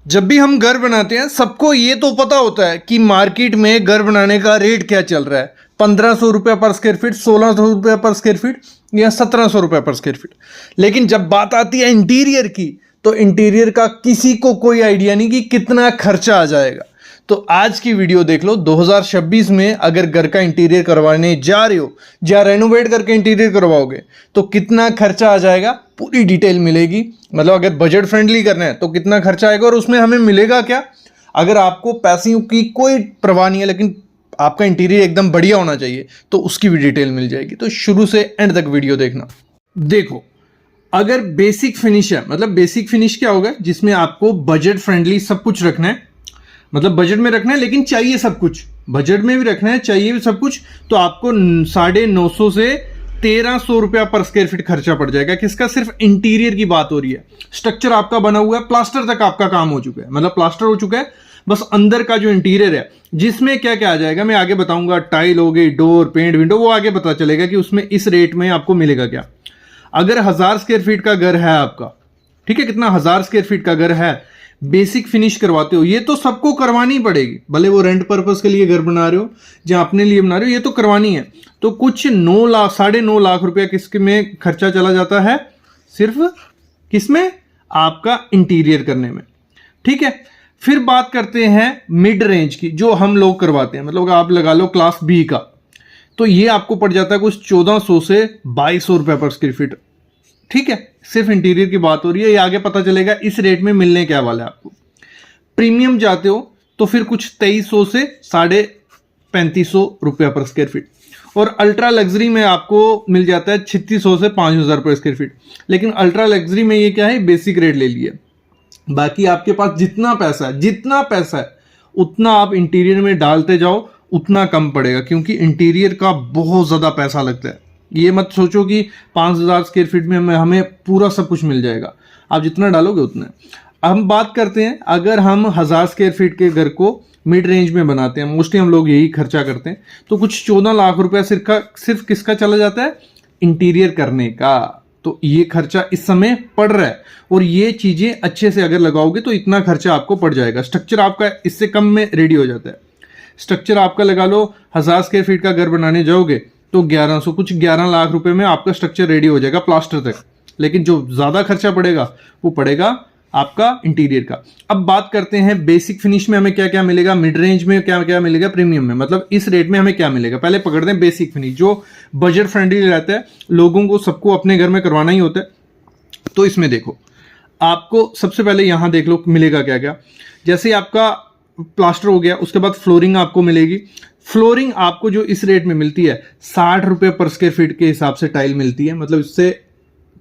जब भी हम घर बनाते हैं सबको ये तो पता होता है कि मार्केट में घर बनाने का रेट क्या चल रहा है। 1500 रुपये पर स्क्वायर फीट, 1600 रुपये पर स्क्वायर फीट या 1700 रुपये पर स्क्वायर फीट। लेकिन जब बात आती है इंटीरियर की तो इंटीरियर का किसी को कोई आइडिया नहीं कि कितना खर्चा आ जाएगा। तो आज की वीडियो देख लो। 2026 में अगर घर का इंटीरियर करवाने जा रहे हो या रेनोवेट करके इंटीरियर करवाओगे तो कितना खर्चा आ जाएगा, पूरी डिटेल मिलेगी। मतलब अगर बजट फ्रेंडली करना है तो कितना खर्चा आएगा और उसमें हमें मिलेगा क्या। अगर आपको पैसों की कोई परवाह नहीं है लेकिन आपका इंटीरियर एकदम बढ़िया होना चाहिए तो उसकी भी डिटेल मिल जाएगी। तो शुरू से एंड तक वीडियो देखना। देखो, अगर बेसिक फिनिश है, मतलब बेसिक फिनिश क्या होगा, जिसमें आपको बजट फ्रेंडली सब कुछ रखना है, मतलब बजट में रखना है लेकिन चाहिए सब कुछ, बजट में भी रखना है, चाहिए भी सब कुछ, तो आपको 950 से 1300 रुपया पर स्क्वायर फीट खर्चा पड़ जाएगा। किसका? सिर्फ इंटीरियर की बात हो रही है। स्ट्रक्चर आपका बना हुआ है, प्लास्टर तक आपका काम हो चुका है, मतलब प्लास्टर हो चुका है, बस अंदर का जो इंटीरियर है जिसमें क्या क्या आ जाएगा मैं आगे बताऊंगा। टाइल हो गई, डोर, पेंट, विंडो, वो आगे पता चलेगा कि उसमें इस रेट में आपको मिलेगा क्या। अगर 1000 स्क्वायर फीट का घर है आपका, ठीक है, कितना 1000 स्क्वायर फीट का घर है, बेसिक फिनिश करवाते हो, ये तो सबको करवानी पड़ेगी, भले वो रेंट पर्पस के लिए घर बना रहे हो या अपने लिए बना रहे हो, ये तो करवानी है। तो कुछ 9 लाख 9.5 लाख रुपया किसके में खर्चा चला जाता है, सिर्फ किसमें, आपका इंटीरियर करने में। ठीक है, फिर बात करते हैं मिड रेंज की, जो हम लोग करवाते हैं, मतलब आप लगा लो क्लास बी का, तो ये आपको पड़ जाता है कुछ 1400 से 2200 रुपये पर स्क्वायर फीट। ठीक है, सिर्फ इंटीरियर की बात हो रही है, ये आगे पता चलेगा इस रेट में मिलने क्या वाला है आपको। प्रीमियम जाते हो तो फिर कुछ 2300 से 3500 रुपया पर स्क्वायर फीट, और अल्ट्रा लग्जरी में आपको मिल जाता है 3600 से 5000 रुपये स्क्वायर फीट। लेकिन अल्ट्रा लग्जरी में ये क्या है, बेसिक रेट ले लिया। बाकी आपके पास जितना पैसा है उतना आप इंटीरियर में डालते जाओ, उतना कम पड़ेगा, क्योंकि इंटीरियर का बहुत ज्यादा पैसा लगता है। ये मत सोचो कि 5000 स्क्वायर फीट में हमें पूरा सब कुछ मिल जाएगा, आप जितना डालोगे उतना। अब हम बात करते हैं, अगर हम 1000 स्क्वायर फीट के घर को मिड रेंज में बनाते हैं, मोस्टली हम लोग यही खर्चा करते हैं, तो कुछ 14 लाख रुपया सिर्फ किसका चला जाता है, इंटीरियर करने का। तो ये खर्चा इस समय पड़ रहा है, और ये चीजें अच्छे से अगर लगाओगे तो इतना खर्चा आपको पड़ जाएगा। स्ट्रक्चर आपका इससे कम में रेडी हो जाता है। स्ट्रक्चर आपका लगा लो 1000 स्क्वायर फीट का घर बनाने जाओगे तो 1100 कुछ 11 लाख रुपए में आपका स्ट्रक्चर रेडी हो जाएगा प्लास्टर तक। लेकिन जो ज्यादा खर्चा पड़ेगा वो पड़ेगा आपका इंटीरियर का। अब बात करते हैं बेसिक फिनिश में हमें क्या क्या मिलेगा, मिड रेंज में क्या क्या मिलेगा, प्रीमियम में, मतलब इस रेट में हमें क्या मिलेगा। पहले पकड़ते हैं बेसिक फिनिश, जो बजट फ्रेंडली रहता है, लोगों को सबको अपने घर में करवाना ही होता है। तो इसमें देखो, आपको सबसे पहले यहां देख लो मिलेगा क्या क्या। जैसे आपका प्लास्टर हो गया, उसके बाद फ्लोरिंग आपको मिलेगी। फ्लोरिंग आपको जो इस रेट में मिलती है 60 रुपये पर स्क्वायर फीट के हिसाब से टाइल मिलती है, मतलब इससे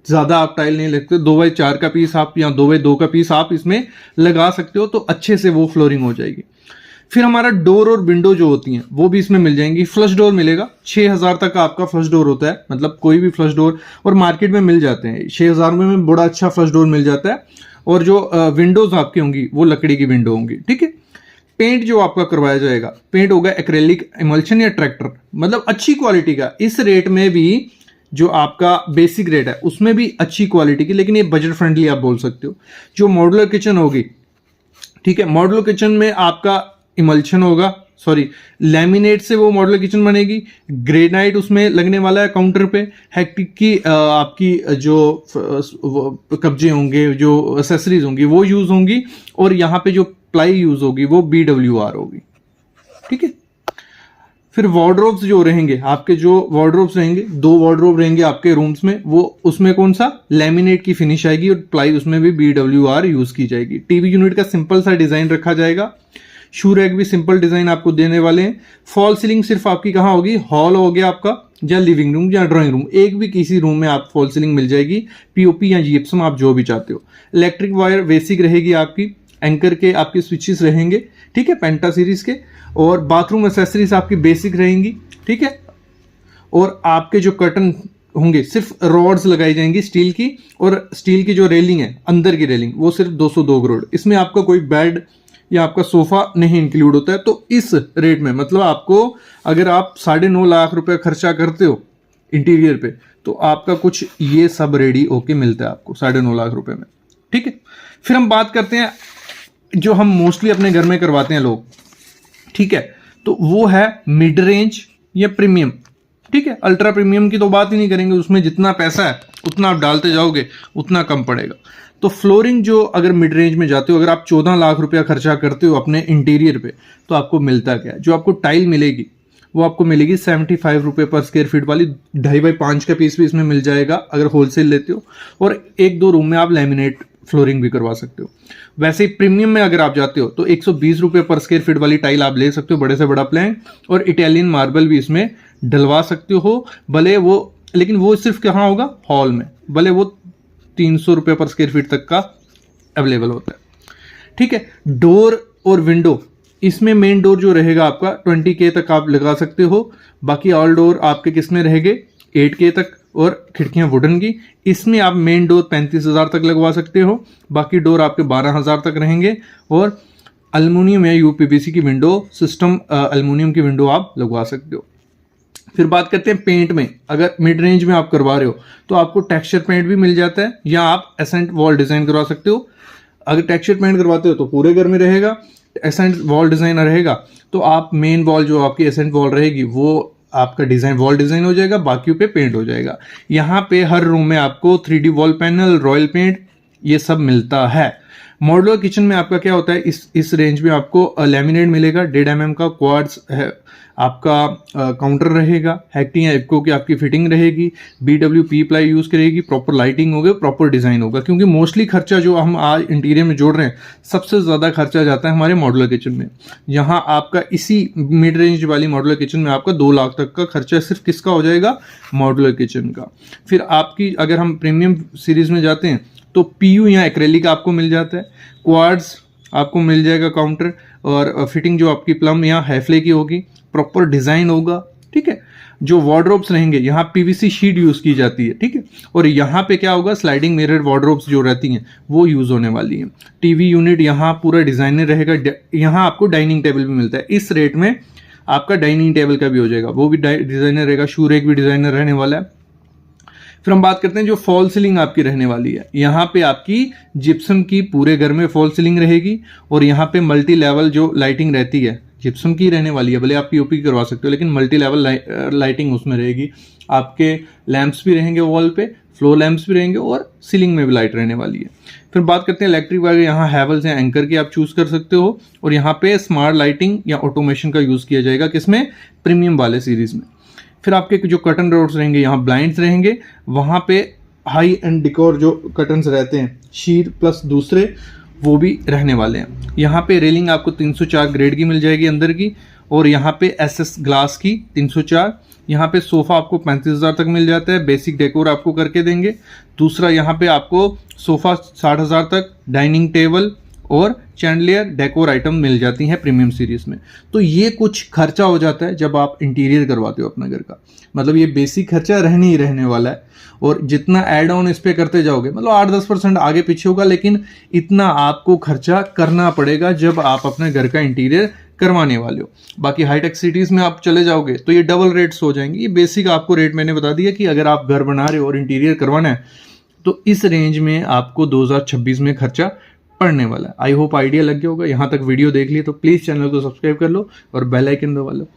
ज्यादा आप टाइल नहीं लगते। 2x4 का पीस आप या 2x2 का पीस आप इसमें लगा सकते हो, तो अच्छे से वो फ्लोरिंग हो जाएगी। फिर हमारा डोर और विंडो जो होती हैं वो भी इसमें मिल जाएंगी। फ्लश डोर मिलेगा, 6000 तक आपका फ्लश डोर होता है, मतलब कोई भी फ्लश डोर, और मार्केट में मिल जाते हैं 6000 में बड़ा अच्छा फ्लश डोर मिल जाता है। और जो विंडोज आपकी होंगी वो लकड़ी की विंडो होंगी। ठीक है, पेंट जो आपका करवाया जाएगा, पेंट होगा एक्रेलिक, इमल्शन या ट्रैक्टर, मतलब अच्छी क्वालिटी का। इस रेट में भी जो आपका बेसिक रेट है उसमें भी अच्छी क्वालिटी की, लेकिन ये बजट फ्रेंडली आप बोल सकते हो। जो मॉड्यूलर किचन होगी, ठीक है, मॉड्यूलर किचन में आपका इमल्शन होगा, सॉरी लैमिनेट से वो मॉड्यूलर किचन बनेगी। ग्रेनाइट उसमें लगने वाला है काउंटर पे। हेक्टिक की आपकी जो कब्जे होंगे, जो एसेसरीज होंगी वो यूज होंगी, और यहाँ पे जो प्लाई यूज होगी वो BWR होगी। ठीक है, फिर वार्डरोब्स जो रहेंगे आपके, जो वार्डरोब्स रहेंगे, 2 वार्डरोब रहेंगे आपके रूम्स में, वो उसमें कौन सा, लैमिनेट की फिनिश आएगी, और प्लाई उसमें भी BWR यूज की जाएगी। टीवी यूनिट का सिंपल सा डिजाइन रखा जाएगा। शू रैक भी सिंपल डिजाइन आपको देने वाले हैं। फॉल सीलिंग सिर्फ आपकी कहाँ होगी, हॉल हो गया आपका, या लिविंग रूम या ड्राइंग रूम, एक भी किसी रूम में आप फॉल सीलिंग मिल जाएगी। पीओपी या जीएप्सम आप जो भी चाहते हो। इलेक्ट्रिक वायर बेसिक रहेगी आपकी, एंकर के आपके स्विचेस रहेंगे, ठीक है, पेंटा सीरीज के, और बाथरूम एसेसरीज आपकी बेसिक रहेंगी। ठीक है, और आपके जो कर्टन होंगे सिर्फ रॉड्स लगाई जाएंगी स्टील की, और स्टील की जो रेलिंग है अंदर की रेलिंग वो सिर्फ 202 करोड़। इसमें आपका कोई बेड या आपका सोफा नहीं इंक्लूड होता है। तो इस रेट में, मतलब आपको अगर आप 9.5 लाख रुपए खर्चा करते हो इंटीरियर पे, तो आपका कुछ ये सब रेडी होके मिलता है आपको 9.5 लाख रुपए में। ठीक है, फिर हम बात करते हैं जो हम मोस्टली अपने घर में करवाते हैं लोग, ठीक है, तो वो है मिड रेंज या प्रीमियम। ठीक है, अल्ट्रा प्रीमियम की तो बात ही नहीं करेंगे, उसमें जितना पैसा है उतना आप डालते जाओगे उतना कम पड़ेगा। तो फ्लोरिंग जो अगर मिड रेंज में जाते हो, अगर आप 14 लाख रुपया खर्चा करते हो अपने इंटीरियर पे, तो आपको मिलता क्या है? जो आपको टाइल मिलेगी वो आपको मिलेगी 75 रुपये पर स्क्वायर फीट वाली, 2.5x5 का पीस भी इसमें मिल जाएगा अगर होलसेल लेते हो, और 1-2 रूम में आप लैमिनेट फ्लोरिंग भी करवा सकते हो। वैसे ही प्रीमियम में अगर आप जाते हो तो 120 रुपये पर स्क्वायर फीट वाली टाइल आप ले सकते हो, बड़े से बड़ा प्लैंक, और इटालियन मार्बल भी इसमें डलवा सकते हो। भले वो, लेकिन वो सिर्फ कहाँ होगा? हॉल में, भले वो 300 रुपये पर स्क्वायर फीट तक का अवेलेबल होता है। ठीक है, डोर और विंडो, इसमें मेन डोर जो रहेगा आपका 20K तक आप लगा सकते हो, बाकी ऑल डोर आपके किस में रहेंगे? 8K तक, और खिड़कियां वुडन की, इसमें आप मेन डोर 35,000 तक लगवा सकते हो, बाकी डोर आपके 12,000 तक रहेंगे, और अल्मुनियम या यूपीवीसी की विंडो सिस्टम, अल्मुनियम की विंडो आप लगवा सकते हो। फिर बात करते हैं पेंट में। अगर मिड रेंज में आप करवा रहे हो तो आपको टेक्सचर पेंट भी मिल जाता है, या आप एसेंट वॉल डिजाइन करवा सकते हो। अगर टेक्सचर पेंट करवाते हो तो पूरे घर में रहेगा, एसेंट वॉल डिजाइन रहेगा तो आप मेन वॉल जो आपकी एसेंट वॉल रहेगी वो आपका डिजाइन वॉल डिजाइन हो जाएगा, बाकियों पे पेंट हो जाएगा। यहाँ पे हर रूम में आपको 3D wall panel, royal paint, ये सब मिलता है। मॉड्यूलर किचन में आपका क्या होता है, इस रेंज में आपको लैमिनेट मिलेगा, 1.5 mm का क्वार्ट्ज है, आपका काउंटर रहेगा, हैक्टिंग या इपको की आपकी फिटिंग रहेगी, BWP प्लाई यूज करेगी, प्रॉपर लाइटिंग होगी, प्रॉपर डिजाइन होगा। क्योंकि मोस्टली खर्चा जो हम आज इंटीरियर में जोड़ रहे हैं, सबसे ज्यादा खर्चा जाता है हमारे मॉड्यूलर किचन में। यहाँ आपका इसी मिड रेंज वाली मॉड्यूलर किचन में आपका 2 लाख तक का खर्चा सिर्फ किसका हो जाएगा? मॉड्यूलर किचन का। फिर आपकी अगर हम प्रीमियम सीरीज में जाते हैं तो PU या एक्रेलिक आपको मिल जाता है, क्वार्ट्ज आपको मिल जाएगा काउंटर, और फिटिंग जो आपकी प्लम या हैफले की होगी, प्रॉपर डिजाइन होगा। ठीक है, जो वार्डरोब्स रहेंगे यहाँ PVC शीट यूज की जाती है। ठीक है, और यहाँ पे क्या होगा? स्लाइडिंग मिरर वार्डरोब्स जो रहती हैं वो यूज होने वाली हैं। TV यूनिट यहाँ पूरा डिजाइनर रहेगा। यहाँ आपको डाइनिंग टेबल भी मिलता है, इस रेट में आपका डाइनिंग टेबल का भी हो जाएगा, वो भी डिजाइनर रहेगा, शू रैक भी डिजाइनर रहने वाला है। फिर हम बात करते हैं जो फॉल सीलिंग आपकी रहने वाली है। यहाँ पे आपकी जिप्सम की पूरे घर में फॉल सीलिंग रहेगी, और यहाँ पे मल्टी लेवल जो लाइटिंग रहती है जिप्सम की रहने वाली है। भले आप POP करवा सकते हो, लेकिन मल्टी लेवल लाइटिंग उसमें रहेगी। आपके लैंप्स भी रहेंगे वॉल पे, फ्लोर लैंप्स भी रहेंगे, और सीलिंग में भी लाइट रहने वाली है। फिर बात करते हैं इलेक्ट्रिक वायर। यहाँ हैवल्स या एंकर की आप चूज कर सकते हो, और यहाँ पे स्मार्ट लाइटिंग या ऑटोमेशन का यूज किया जाएगा, किसमें? प्रीमियम वाले सीरीज में। फिर आपके जो कर्टन रोड्स रहेंगे, यहाँ ब्लाइंड्स रहेंगे, वहाँ पे हाई एंड डिकोर जो कर्टन्स रहते हैं, शीर प्लस दूसरे, वो भी रहने वाले हैं। यहाँ पे रेलिंग आपको 304 ग्रेड की मिल जाएगी अंदर की, और यहाँ पे SS ग्लास की 304। यहाँ पे सोफा आपको 35,000 तक मिल जाता है, बेसिक डेकोर आपको करके देंगे। दूसरा यहाँ पे आपको सोफा 60,000 तक, डाइनिंग टेबल और चैंडलियर डेकोर आइटम मिल जाती हैं प्रीमियम सीरीज में। तो ये कुछ खर्चा हो जाता है जब आप इंटीरियर करवाते हो अपना घर का। मतलब ये बेसिक खर्चा रहने ही रहने वाला है, और जितना ऐड ऑन इस पे करते जाओगे, मतलब 8-10% आगे पीछे होगा, लेकिन इतना आपको खर्चा करना पड़ेगा जब आप अपने घर का इंटीरियर करवाने वाले हो। बाकी हाईटेक सिटीज में आप चले जाओगे तो ये डबल रेट्स हो जाएंगे। ये बेसिक आपको रेट मैंने बता दिया कि अगर आप घर बना रहे हो और इंटीरियर करवाना है तो इस रेंज में आपको 2026 में खर्चा पड़ने वाला है। आई होप आइडिया लग गया होगा। यहाँ तक वीडियो देख लिए तो प्लीज़ चैनल को सब्सक्राइब कर लो और बेल आइकन दबा लो।